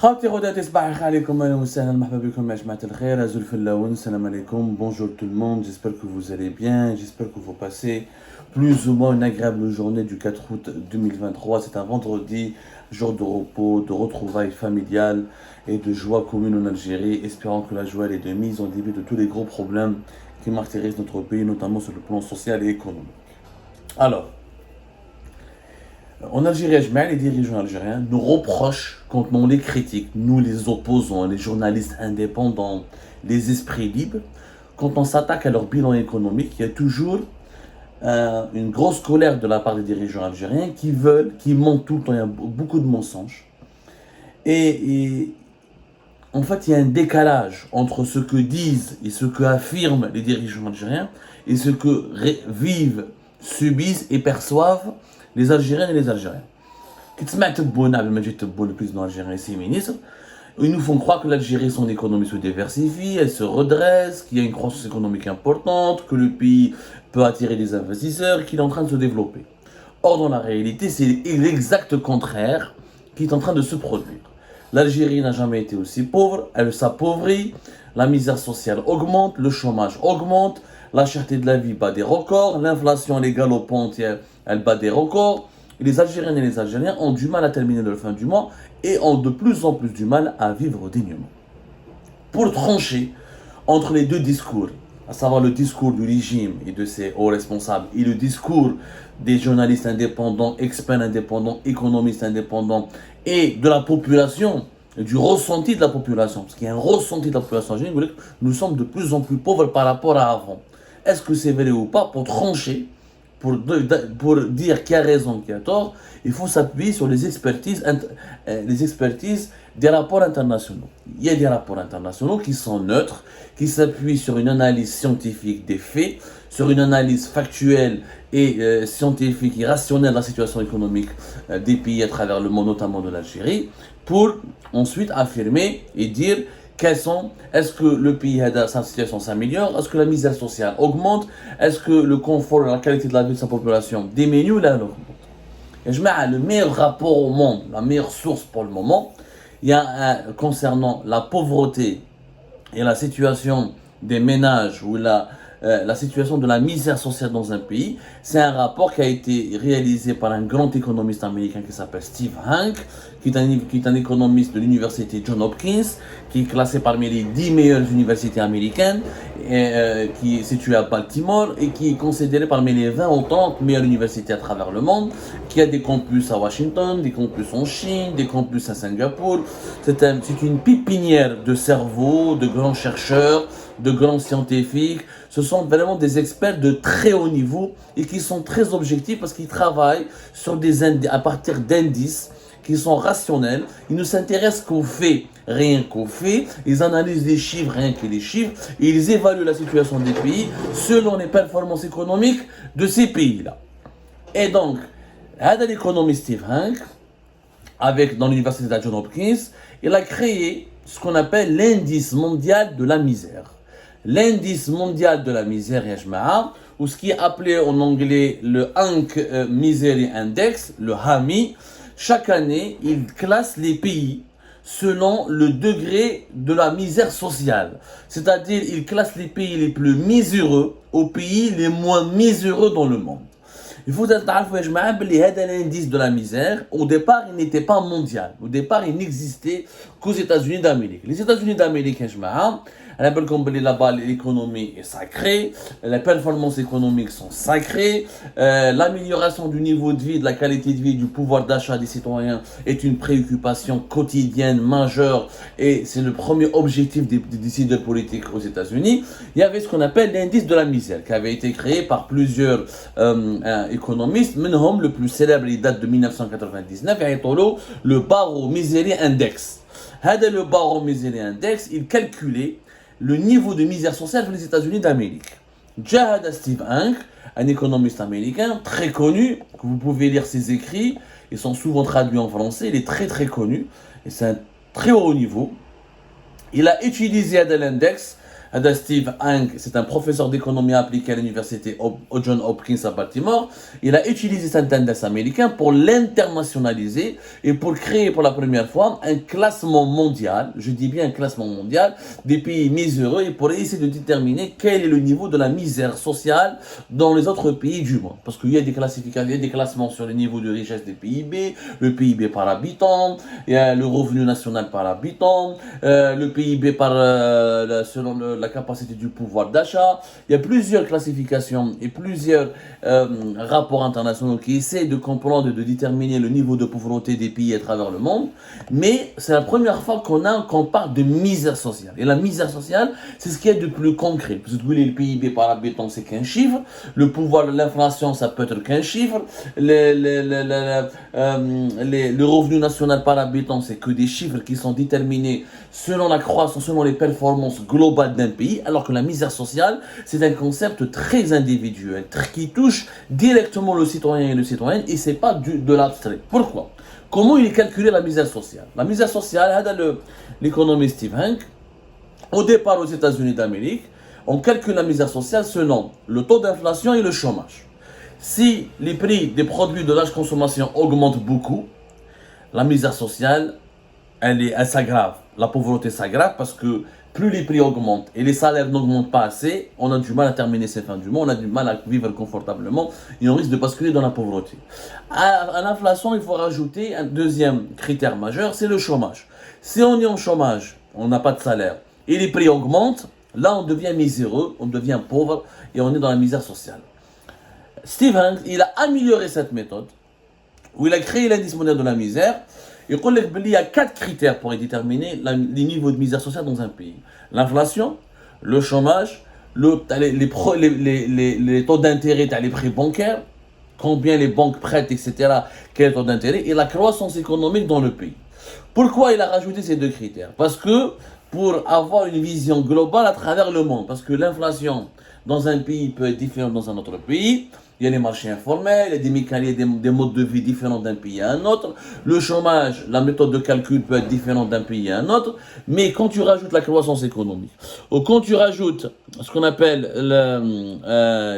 خاوتي غداتي صباح الخير عليكم اهلا وسهلا مرحبا بكم يا جماعة الخير ازول في اللون السلام عليكم bonjour tout le monde, j'espère que vous allez bien, j'espère que vous passez plus ou moins une agréable journée du 4 août 2023, c'est un vendredi, jour de repos, de retrouvailles familiales et de joie commune en Algérie, espérant que la joie est de mise en début de tous les gros problèmes qui martyrisent notre pays, notamment sur le plan social et économique. Alors, en Algérie, les dirigeants algériens nous reprochent quand on les critique, nous les opposants, les journalistes indépendants, les esprits libres, quand on s'attaque à leur bilan économique, il y a toujours une grosse colère de la part des dirigeants algériens qui mentent tout le temps, il y a beaucoup de mensonges. Et en fait, il y a un décalage entre ce que disent et ce que affirment les dirigeants algériens et ce que vivent, subissent et perçoivent les Algériennes et les Algériens. Le président algérien et ses ministres, ils nous font croire que l'Algérie, son économie se diversifie, elle se redresse, qu'il y a une croissance économique importante, que le pays peut attirer des investisseurs, qu'il est en train de se développer. Or, dans la réalité, c'est l'exact contraire qui est en train de se produire. L'Algérie n'a jamais été aussi pauvre, elle s'appauvrit, la misère sociale augmente, le chômage augmente, la cherté de la vie bat des records, l'inflation elle est galopante, elle bat des records. Et les Algériennes et les Algériens ont du mal à terminer leur fin du mois et ont de plus en plus du mal à vivre dignement. Pour trancher entre les deux discours, à savoir le discours du régime et de ses hauts responsables et le discours des journalistes indépendants, experts indépendants, économistes indépendants et de la population, du ressenti de la population, parce qu'il y a un ressenti de la population algérienne, nous sommes de plus en plus pauvres par rapport à avant. Est-ce que c'est vrai ou pas? Pour trancher, pour dire qui a raison, qui a tort, il faut s'appuyer sur les expertises des rapports internationaux. Il y a des rapports internationaux qui sont neutres, qui s'appuient sur une analyse scientifique des faits, sur une analyse factuelle et scientifique et rationnelle de la situation économique des pays à travers le monde, notamment de l'Algérie, pour ensuite affirmer et dire est-ce que le pays, sa situation s'améliore, est-ce que la misère sociale augmente, est-ce que le confort et la qualité de la vie de sa population diminue ou là, elle augmente. Et je mets le meilleur rapport au monde, la meilleure source pour le moment, il y a concernant la pauvreté et la situation des ménages ou la situation de la misère sociale dans un pays, c'est un rapport qui a été réalisé par un grand économiste américain qui s'appelle Steve Hanke, qui est un économiste de l'université Johns Hopkins, qui est classé parmi les 10 meilleures universités américaines, qui est situé à Baltimore et qui est considéré parmi les 20 ou 30 meilleures universités à travers le monde, qui a des campus à Washington, des campus en Chine, des campus à Singapour. C'est une pépinière de cerveaux, de grands chercheurs, de grands scientifiques. Ce sont vraiment des experts de très haut niveau et qui sont très objectifs parce qu'ils travaillent sur à partir d'indices qui sont rationnels. Ils ne s'intéressent qu'aux faits, rien qu'aux faits. Ils analysent les chiffres, rien que les chiffres. Et ils évaluent la situation des pays selon les performances économiques de ces pays-là. Et donc, l'économiste Steve Hanke, dans l'université de Johns Hopkins, il a créé ce qu'on appelle l'indice mondial de la misère. L'indice mondial de la misère, ou ce qui est appelé en anglais le Hanke Misery Index, le HAMI. Chaque année, il classe les pays selon le degré de la misère sociale. C'est-à-dire, il classe les pays les plus miséreux aux pays les moins miséreux dans le monde. Il faut savoir que l'indice de la misère, au départ, il n'était pas mondial. Au départ, il n'existait qu'aux États-Unis d'Amérique. Les États-Unis d'Amérique, là-bas, l'économie est sacrée, les performances économiques sont sacrées, l'amélioration du niveau de vie, de la qualité de vie, du pouvoir d'achat des citoyens est une préoccupation quotidienne majeure et c'est le premier objectif des décideurs politiques aux États-Unis. Il y avait ce qu'on appelle l'indice de la misère qui avait été créé par plusieurs économistes, le plus célèbre, il date de 1999, le Barrow Misery Index. Le Barrow Misery Index, il calculait le niveau de misère sociale dans les États-Unis d'Amérique. Steve Hanke, un économiste américain très connu, que vous pouvez lire ses écrits, ils sont souvent traduits en français, il est très très connu, et c'est un très haut niveau. Il a utilisé l'index Ada Steve Hank, c'est un professeur d'économie appliquée à l'université John Hopkins à Baltimore. Il a utilisé cet index américain pour l'internationaliser et pour créer pour la première fois un classement mondial, je dis bien un classement mondial, des pays miséreux et pour essayer de déterminer quel est le niveau de la misère sociale dans les autres pays du monde. Parce qu'il y a des classifications, il y a des classements sur le niveau de richesse des PIB, le PIB par habitant, il y a le revenu national par habitant, le PIB par selon la capacité du pouvoir d'achat. Il y a plusieurs classifications et plusieurs rapports internationaux qui essaient de comprendre et de déterminer le niveau de pauvreté des pays à travers le monde. Mais c'est la première fois qu'on parle de misère sociale. Et la misère sociale, c'est ce qu'il y a de plus concret. Parce que le PIB par habitant, c'est qu'un chiffre. Le pouvoir de l'inflation, ça peut être qu'un chiffre. Le revenu national par habitant, c'est que des chiffres qui sont déterminés selon la croissance, selon les performances globales d'un pays, alors que la misère sociale, c'est un concept très individuel, qui touche directement le citoyen et le citoyenne, et c'est pas de l'abstrait. Pourquoi? Comment il est calculé la misère sociale? La misère sociale, l'économiste Steve Hank, au départ aux États-Unis d'Amérique, on calcule la misère sociale selon le taux d'inflation et le chômage. Si les prix des produits de large consommation augmentent beaucoup, la misère sociale, elle s'aggrave. La pauvreté s'aggrave parce que plus les prix augmentent et les salaires n'augmentent pas assez, on a du mal à terminer ses fins du mois, on a du mal à vivre confortablement et on risque de basculer dans la pauvreté. À l'inflation, il faut rajouter un deuxième critère majeur, c'est le chômage. Si on est en chômage, on n'a pas de salaire et les prix augmentent, là on devient miséreux, on devient pauvre et on est dans la misère sociale. Steve Hank, il a amélioré cette méthode où il a créé l'indice mondial de la misère. Il y a 4 critères pour déterminer les niveaux de misère sociale dans un pays. L'inflation, le chômage, les taux d'intérêt, les prêts bancaires, combien les banques prêtent, etc., quel est le taux d'intérêt, et la croissance économique dans le pays. Pourquoi il a rajouté ces 2 critères? Parce que pour avoir une vision globale à travers le monde, parce que l'inflation dans un pays peut être différente dans un autre pays. Il y a les marchés informels, il y a des mécanismes, des modes de vie différents d'un pays à un autre. Le chômage, la méthode de calcul peut être différente d'un pays à un autre. Mais quand tu rajoutes la croissance économique, ou quand tu rajoutes ce qu'on appelle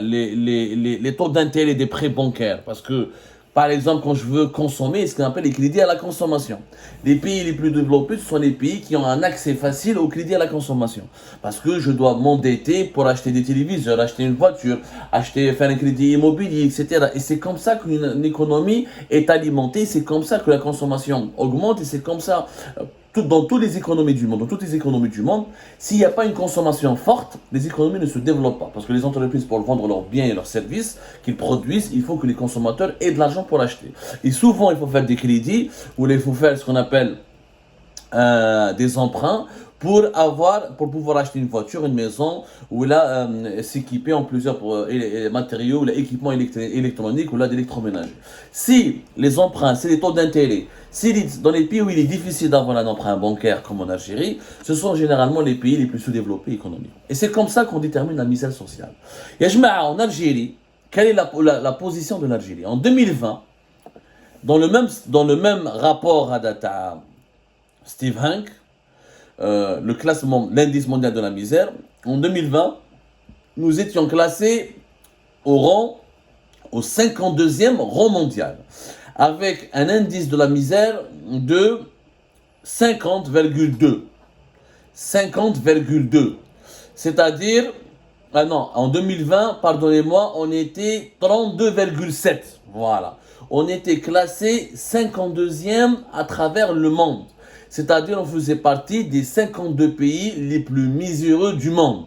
les taux d'intérêt des prêts bancaires, parce que par exemple, quand je veux consommer, ce qu'on appelle les crédits à la consommation. Les pays les plus développés, ce sont les pays qui ont un accès facile au crédit à la consommation. Parce que je dois m'endetter pour acheter des téléviseurs, acheter une voiture, faire un crédit immobilier, etc. Et c'est comme ça qu'une économie est alimentée, c'est comme ça que la consommation augmente, et c'est comme ça... dans toutes les économies du monde, s'il n'y a pas une consommation forte, les économies ne se développent pas. Parce que les entreprises, pour vendre leurs biens et leurs services qu'ils produisent, il faut que les consommateurs aient de l'argent pour acheter. Et souvent, il faut faire des crédits, ou il faut faire ce qu'on appelle des emprunts, pour pouvoir acheter une voiture, une maison, ou là, s'équiper en plusieurs matériaux, l'équipement électronique, ou là, d'électroménager. Si les emprunts, si les taux d'intérêt, dans les pays où il est difficile d'avoir un emprunt bancaire, comme en Algérie, ce sont généralement les pays les plus sous-développés économiquement. Et c'est comme ça qu'on détermine la misère sociale. Et en Algérie, quelle est la position de l'Algérie? En 2020, dans le même rapport à data Steve Hank, le classement, l'indice mondial de la misère, en 2020, nous étions classés au 52e rang mondial, avec un indice de la misère de 50,2. 50,2. C'est-à-dire, en 2020, pardonnez-moi, on était 32,7. Voilà. On était classé 52e à travers le monde. C'est-à-dire on faisait partie des 52 pays les plus miséreux du monde.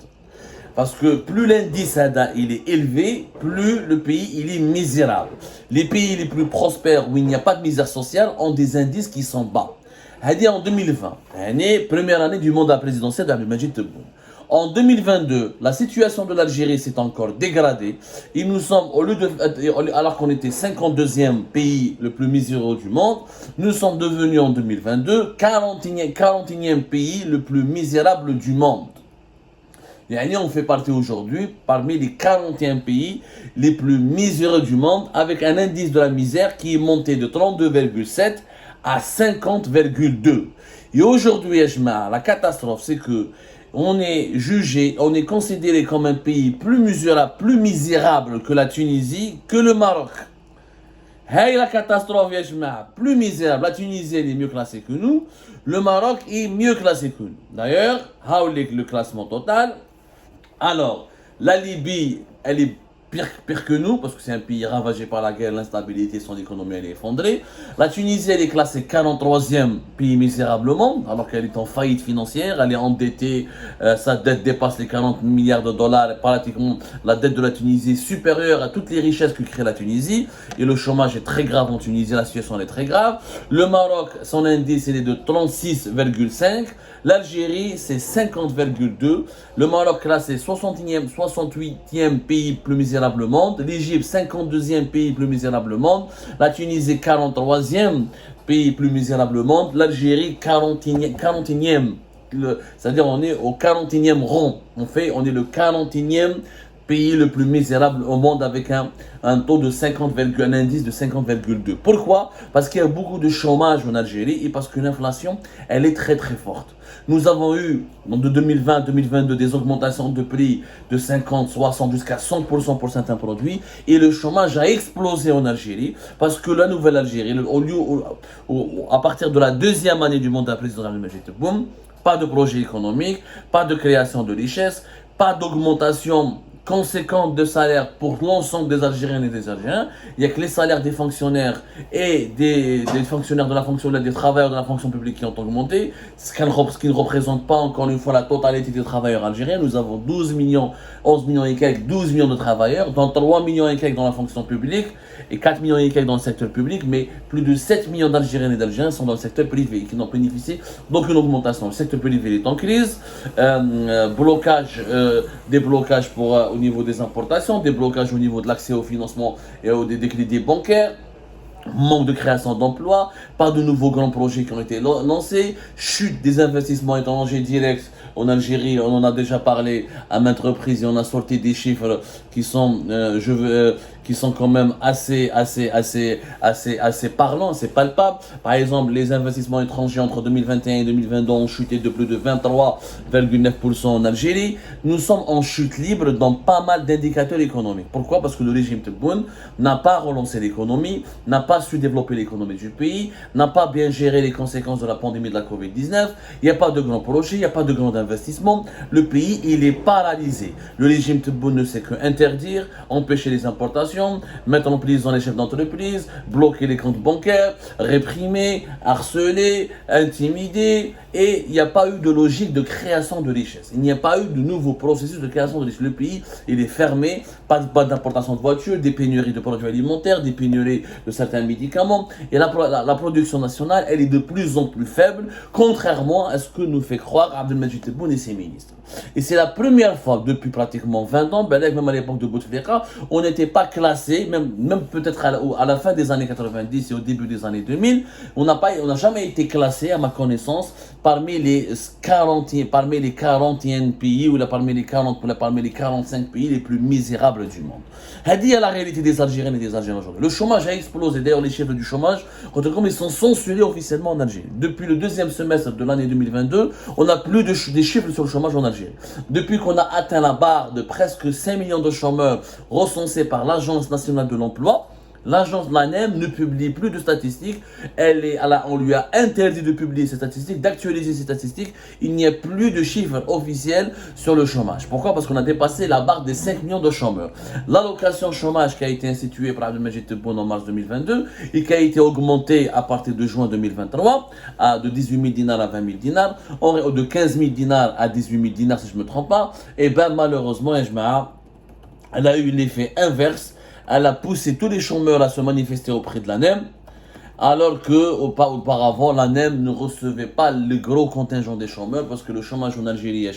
Parce que plus l'indice il est élevé, plus le pays il est misérable. Les pays les plus prospères où il n'y a pas de misère sociale ont des indices qui sont bas. En 2020, première année du mandat présidentiel d'Abdelmadjid Tebboune. En 2022, la situation de l'Algérie s'est encore dégradée. Et nous sommes, alors qu'on était 52e pays le plus miséreux du monde, nous sommes devenus en 2022 41e pays le plus misérable du monde. On fait partie aujourd'hui parmi les 41 pays les plus miséreux du monde, avec un indice de la misère qui est monté de 32,7 à 50,2. Et aujourd'hui, la catastrophe, c'est que on est jugé, on est considéré comme un pays plus misérable que la Tunisie, que le Maroc. Hey, la catastrophe, plus misérable. La Tunisie, elle est mieux classée que nous. Le Maroc est mieux classé que nous. D'ailleurs, le classement total. Alors, la Libye, elle est pire que nous, parce que c'est un pays ravagé par la guerre, l'instabilité, son économie elle est effondrée. La Tunisie, elle est classée 43e pays misérablement, alors qu'elle est en faillite financière, elle est endettée, sa dette dépasse les 40 milliards de dollars, pratiquement la dette de la Tunisie est supérieure à toutes les richesses que crée la Tunisie, et le chômage est très grave en Tunisie, la situation est très grave. Le Maroc, son indice, il est de 36,5, l'Algérie, c'est 50,2, le Maroc classé 68e pays plus misérable au monde, l'Égypte 52e pays plus misérable au monde, la Tunisie 43e pays plus misérable au monde, l'Algérie 41e, c'est-à-dire on est au 41e rang, on est le 41e pays le plus misérable au monde avec un taux de 50, un indice de 50,2. Pourquoi? Parce qu'il y a beaucoup de chômage en Algérie et parce que l'inflation, elle est très très forte. Nous avons eu de 2020 à 2022 des augmentations de prix de 50, 60 jusqu'à 100% pour certains produits et le chômage a explosé en Algérie parce que la nouvelle Algérie, à partir de la deuxième année du mandat président Abdelmadjid Tebboune, pas de projet économique, pas de création de richesse, pas d'augmentation conséquente de salaire pour l'ensemble des Algériennes et des Algériens. Il n'y a que les salaires des fonctionnaires et des fonctionnaires de la fonction, des travailleurs de la fonction publique qui ont augmenté, ce qui ne représente pas encore une fois la totalité des travailleurs algériens. Nous avons 12 millions, 11 millions et quelques, 12 millions de travailleurs, dont 3 millions et quelques dans la fonction publique et 4 millions et quelques dans le secteur public, mais plus de 7 millions d'Algériennes et d'Algériens sont dans le secteur privé qui n'ont bénéficié d'aucune augmentation. Le secteur privé est en crise, déblocages au niveau des importations, des blocages au niveau de l'accès au financement et des crédits bancaires, manque de création d'emplois, pas de nouveaux grands projets qui ont été lancés, chute des investissements étrangers directs en Algérie, on en a déjà parlé à maintes reprises et on a sorti des chiffres qui sont, qui sont quand même assez parlants, c'est palpable. Par exemple, les investissements étrangers entre 2021 et 2022 ont chuté de plus de 23,9% en Algérie. Nous sommes en chute libre dans pas mal d'indicateurs économiques. Pourquoi? Parce que le régime Tebboune n'a pas relancé l'économie, n'a pas su développer l'économie du pays, n'a pas bien géré les conséquences de la pandémie de la Covid-19. Il n'y a pas de grands projets, il n'y a pas de grands investissements. Le pays, il est paralysé. Le régime Tebboune ne sait que interdire, empêcher les importations, mettre en prison les chefs d'entreprise, bloquer les comptes bancaires, réprimer, harceler, intimider, et il n'y a pas eu de logique de création de richesse. Il n'y a pas eu de nouveau processus de création de richesse. Le pays, il est fermé, pas d'importation de voitures, des pénuries de produits alimentaires, des pénuries de certains médicaments, et la production nationale, elle est de plus en plus faible, contrairement à ce que nous fait croire Abdelmadjid Tebboune et ses ministres. Et c'est la première fois depuis pratiquement 20 ans, même à l'époque de Bouteflika, on n'était pas classé, même peut-être à la fin des années 90 et au début des années 2000, on n'a jamais été classé, à ma connaissance, parmi les 41 pays ou parmi les 45 pays les plus misérables du monde. Hadi à la réalité des Algériennes et des Algériens aujourd'hui. Le chômage a explosé. D'ailleurs, les chiffres du chômage, ils sont censurés officiellement en Algérie. Depuis le deuxième semestre de l'année 2022, on n'a plus des chiffres sur le chômage en Algérie. Depuis qu'on a atteint la barre de presque 5 millions de chômeurs recensés par l'Agence nationale de l'emploi, l'agence de l'ANEM ne publie plus de statistiques. On lui a interdit de publier ces statistiques, d'actualiser ces statistiques. Il n'y a plus de chiffres officiels sur le chômage. Pourquoi? Parce qu'on a dépassé la barre des 5 millions de chômeurs. L'allocation chômage qui a été instituée par Abdelmadjid Tebboune en mars 2022 et qui a été augmentée à partir de juin 2023 de 18 000 dinars à 20 000 dinars, de 15 000 dinars à 18 000 dinars si je ne me trompe pas, et bien malheureusement, elle a eu l'effet inverse. Elle a poussé tous les chômeurs à se manifester auprès de l'ANEM, alors qu'auparavant, l'ANEM ne recevait pas le gros contingent des chômeurs, parce que le chômage en Algérie,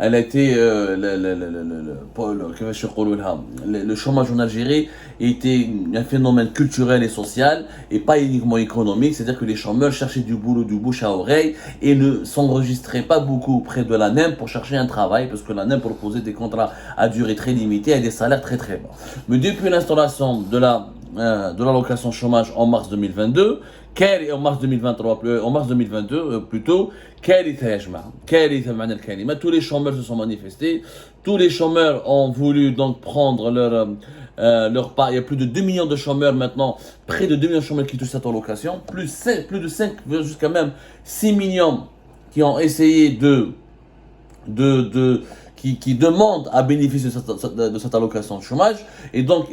elle a été le chômage en Algérie était un phénomène culturel et social et pas uniquement économique, c'est-à-dire que les chômeurs cherchaient du boulot du bouche à oreille et ne s'enregistraient pas beaucoup auprès de l'ANEM pour chercher un travail, parce que l'ANEM proposait des contrats à durée très limitée et des salaires très très bas. Mais depuis l'instauration de l'allocation chômage en mars 2022, En mars 2023, en mars 2022 plutôt, tous les chômeurs se sont manifestés, tous les chômeurs ont voulu donc prendre leur part. Il y a plus de 2 millions de chômeurs maintenant, près de 2 millions de chômeurs qui touchent cette allocation, plus de 5, jusqu'à même 6 millions qui ont essayé qui demandent à bénéficier de cette allocation de chômage et donc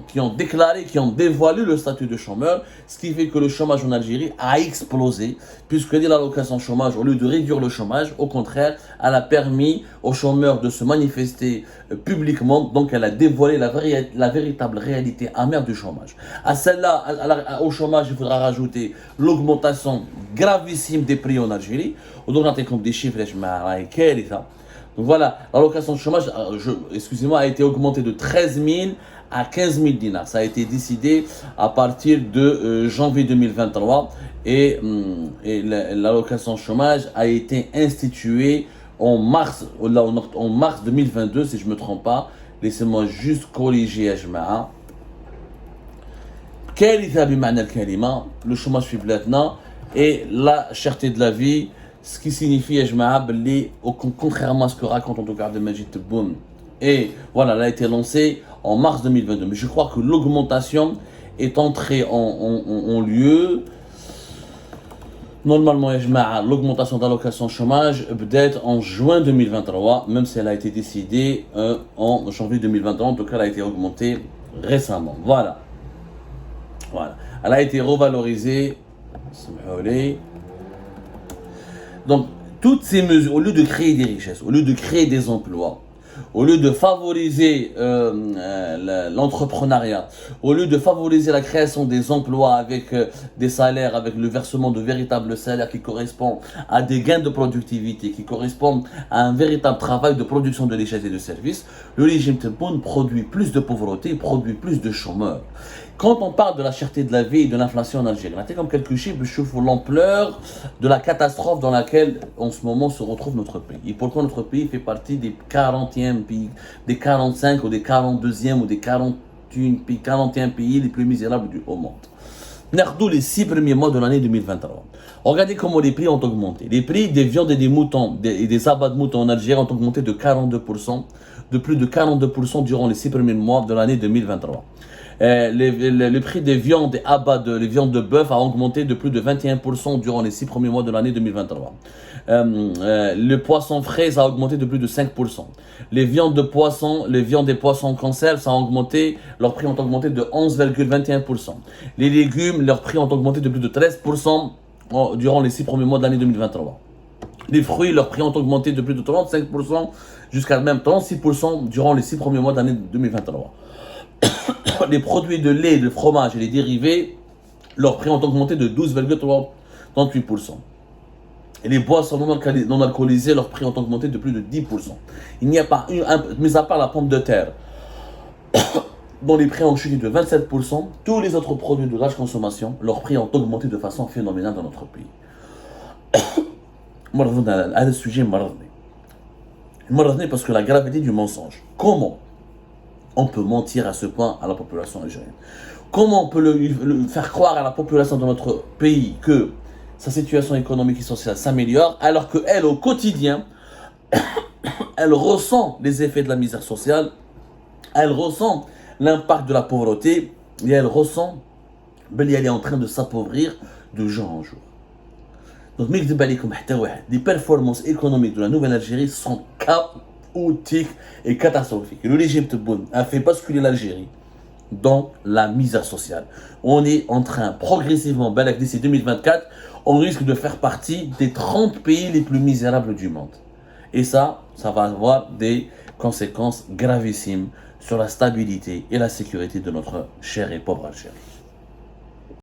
qui ont déclaré, qui ont dévoilé le statut de chômeur, ce qui fait que le chômage en Algérie a explosé, puisque l'allocation de chômage, au lieu de réduire le chômage, au contraire, elle a permis aux chômeurs de se manifester publiquement, donc elle a dévoilé la véritable réalité amère du chômage. À celle-là, au chômage, il faudra rajouter l'augmentation gravissime des prix en Algérie. Donc, on a comme des chiffres, donc voilà, l'allocation de chômage, a été augmentée de 13 000 à 15 000 dinars. Ça a été décidé à partir de janvier 2023 et l'allocation de chômage a été instituée en mars 2022, si je ne me trompe pas. Laissez-moi juste corriger, Ajma'a. Le chômage fi blatna et la cherté de la vie. Ce qui signifie, contrairement à ce que raconte en tout cas de Majid Tebboune, et voilà, elle a été lancée en mars 2022. Mais je crois que l'augmentation est entrée en lieu. Normalement, l'augmentation d'allocation chômage peut-être en juin 2023, même si elle a été décidée en janvier 2023. En tout cas, elle a été augmentée récemment. Voilà. Elle a été revalorisée. Donc, toutes ces mesures, au lieu de créer des richesses, au lieu de créer des emplois, au lieu de favoriser l'entrepreneuriat, au lieu de favoriser la création des emplois avec des salaires, avec le versement de véritables salaires qui correspondent à des gains de productivité, qui correspondent à un véritable travail de production de richesses et de services, le régime Tebboune produit plus de pauvreté, produit plus de chômeurs. Quand on parle de la cherté de la vie et de l'inflation en Algérie, on a comme quelques chiffres, je trouve l'ampleur de la catastrophe dans laquelle en ce moment se retrouve notre pays. Et pourquoi notre pays fait partie des 40e pays, des 45 ou des 42e ou des 41 pays les plus misérables du monde. Nardou les 6 premiers mois de l'année 2023. Regardez comment les prix ont augmenté. Les prix des viandes et des moutons et des abats de moutons en Algérie ont augmenté de 42%, de plus de 42% durant les 6 premiers mois de l'année 2023. Le prix des viandes et abats les viandes de bœuf a augmenté de plus de 21% durant les 6 premiers mois de l'année 2023. Le poisson frais a augmenté de plus de 5%. Les viandes des poissons en conserve, leurs prix ont augmenté de 11,21%. Les légumes, leurs prix ont augmenté de plus de 13% durant les 6 premiers mois de l'année 2023. Les fruits, leurs prix ont augmenté de plus de 35% jusqu'à même 36% durant les 6 premiers mois de l'année 2023. Les produits de lait, de fromage et les dérivés, leurs prix ont augmenté de 12,38%. Et les boissons non alcoolisées, leurs prix ont augmenté de plus de 10%. Il n'y a pas mis à part la pomme de terre, dont les prix ont chuté de 27%, tous les autres produits de large consommation, leurs prix ont augmenté de façon phénoménale dans notre pays. À ce sujet, parce que la gravité du mensonge. Comment on peut mentir à ce point à la population algérienne? Comment on peut faire croire à la population de notre pays que sa situation économique et sociale s'améliore, alors qu'elle, au quotidien, elle ressent les effets de la misère sociale, elle ressent l'impact de la pauvreté, et elle ressent qu'elle est en train de s'appauvrir de jour en jour. Donc, les performances économiques de la nouvelle Algérie sont chaotiques et catastrophiques. Le régime Tebboune a fait basculer l'Algérie dans la misère sociale. On est en train, progressivement, d'ici 2024, on risque de faire partie des 30 pays les plus misérables du monde. Et ça va avoir des conséquences gravissimes sur la stabilité et la sécurité de notre chère et pauvre Algérie.